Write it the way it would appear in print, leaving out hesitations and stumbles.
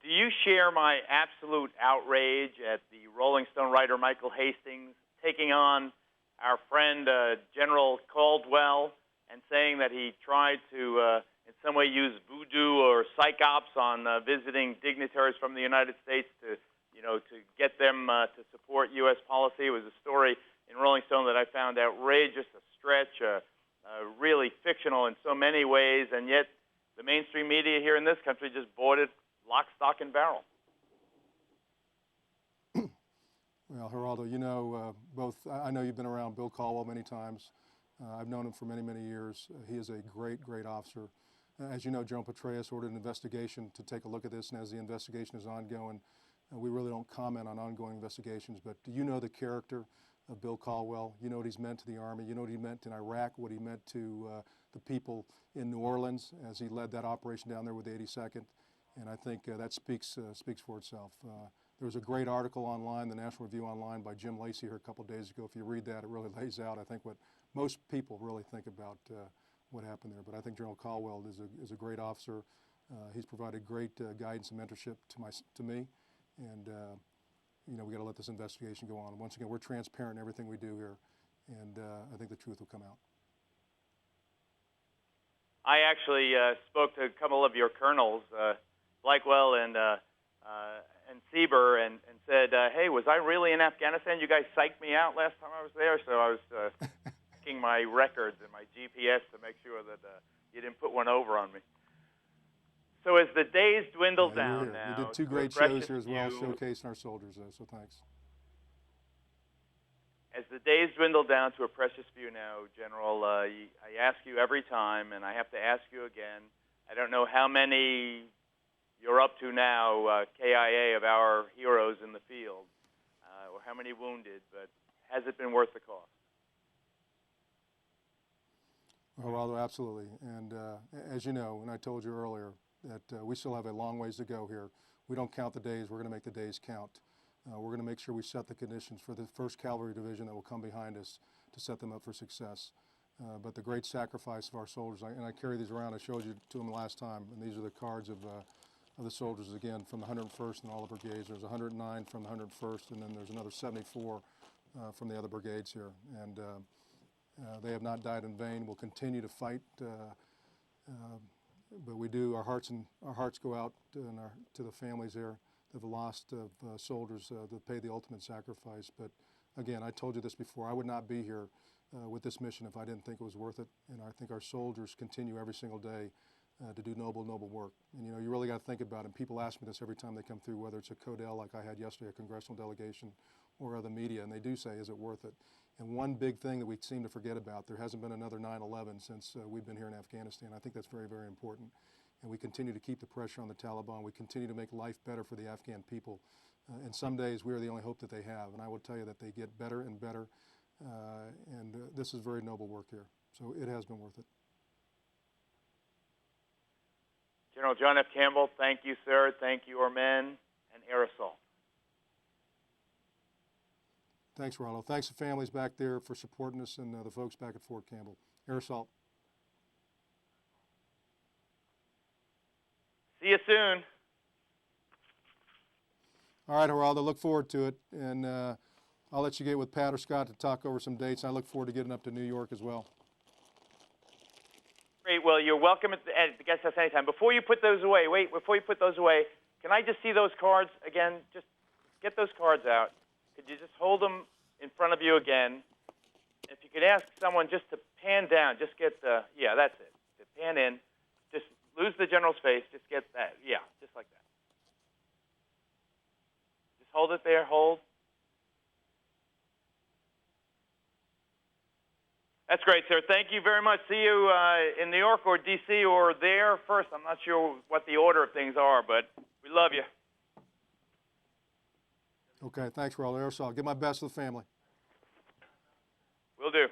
Do you share my absolute outrage at the Rolling Stone writer Michael Hastings taking on our friend General Caldwell and saying that he tried to in some way use voodoo or psych ops on visiting dignitaries from the United States to, to get them to support U.S. policy? It was a story in Rolling Stone that I found outrageous, a stretch, really fictional in so many ways, and yet the mainstream media here in this country just bought it lock, stock, and barrel. Well, Geraldo, I know you've been around Bill Caldwell many times. I've known him for many, many years. He is a great, great officer. As you know, General Petraeus ordered an investigation to take a look at this, and as the investigation is ongoing, we really don't comment on ongoing investigations, but do you know the character of Bill Caldwell? You know what he's meant to the Army. You know what he meant in Iraq, what he meant to the people in New Orleans as he led that operation down there with the 82nd. And I think that speaks for itself. There was a great article online, the National Review Online, by Jim Lacey here a couple of days ago. If you read that, it really lays out, I think, what most people really think about what happened there. But I think General Caldwell is a great officer. He's provided great guidance and mentorship to me. And we got to let this investigation go on. Once again, we're transparent in everything we do here, and I think the truth will come out. I actually spoke to a couple of your colonels, Blackwell and Sieber, and said, hey, was I really in Afghanistan? You guys psyched me out last time I was there, so I was checking my records and my GPS to make sure that you didn't put one over on me. So as the days dwindle down now... We did two great shows here as well, showcasing our soldiers, so thanks. As the days dwindle down to a precious few now, General, I ask you every time, and I have to ask you again, I don't know how many you're up to now, KIA, of our heroes in the field, or how many wounded, but has it been worth the cost? Well, Geraldo, absolutely. And as you know, and I told you earlier, that we still have a long ways to go here. We don't count the days. We're going to make the days count. We're going to make sure we set the conditions for the 1st Cavalry Division that will come behind us to set them up for success. But the great sacrifice of our soldiers, and I carry these around, I showed you to them last time, and these are the cards of the soldiers, again, from the 101st and all the brigades. There's 109 from the 101st, and then there's another 74 from the other brigades here. And they have not died in vain. We'll continue to fight, but we do. Our hearts go out to the families there that have lost soldiers that pay the ultimate sacrifice. But again, I told you this before. I would not be here with this mission if I didn't think it was worth it. And I think our soldiers continue every single day to do noble, noble work. And you really got to think about it. And people ask me this every time they come through, whether it's a Codell like I had yesterday, a congressional delegation, or other media, and they do say, is it worth it? And one big thing that we seem to forget about, there hasn't been another 9/11 since we've been here in Afghanistan. I think that's very, very important. And we continue to keep the pressure on the Taliban. We continue to make life better for the Afghan people. And some days we are the only hope that they have. And I will tell you that they get better and better. And this is very noble work here. So it has been worth it. General John F. Campbell, thank you, sir. Thank you, our men, and air assault. Thanks, Geraldo. Thanks to families back there for supporting us and the folks back at Fort Campbell. Air assault. See you soon. All right, Geraldo, look forward to it. And I'll let you get with Pat or Scott to talk over some dates. I look forward to getting up to New York as well. Great. Well, you're welcome at the guest house anytime. Before you put those away, before you put those away, can I just see those cards again? Just get those cards out. Could you just hold them in front of you again? If you could ask someone just to pan down, just get the, yeah, that's it. To pan in, just lose the general's face, just get that, yeah, just like that. Just hold it there, hold. That's great, sir. Thank you very much. See you in New York or D.C. or there first. I'm not sure what the order of things are, but we love you. Okay, thanks, Geraldo. Air assault. Give my best to the family. Will do.